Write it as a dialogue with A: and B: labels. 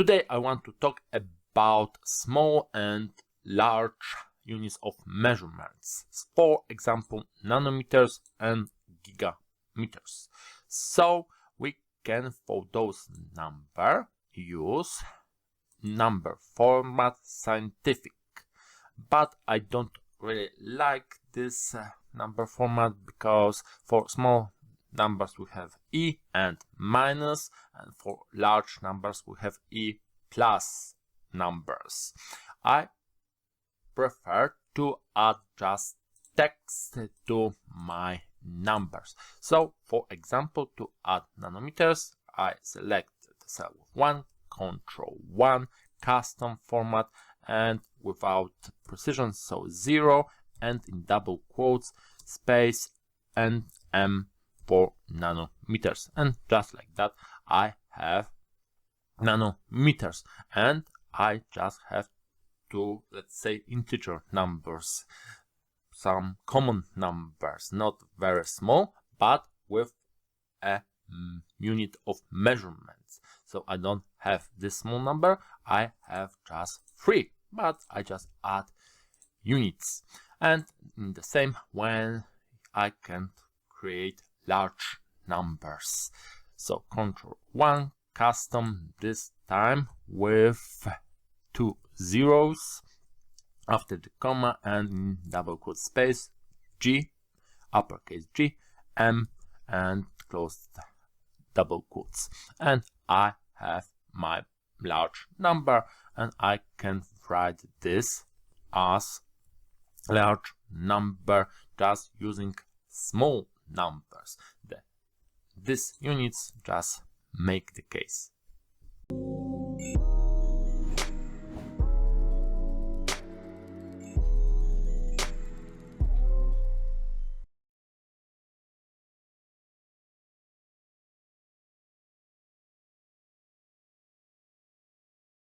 A: Today I want to talk about small and large units of measurements. For example, nanometers and gigameters. So we can for those number use number format scientific. But I don't really like this number format because for small numbers we have e and minus, and for large numbers we have e plus numbers. I prefer to add just text to my numbers. So for example, to add nanometers, I select the cell with 1, Ctrl 1, custom format, and without precision, so 0, and in double quotes space and m for nanometers, and just like that I have nanometers, and I just have to, let's say, integer numbers, some common numbers, not very small, but with a unit of measurements. So I don't have this small number, I have just 3, but I just add units. And in the same when I can create large numbers. So Ctrl 1, custom, this time with 2 zeros after the comma and in double quote space, G, uppercase G, M, and close double quotes. And I have my large number, and I can write this as large number just using small numbers. These units just make the case.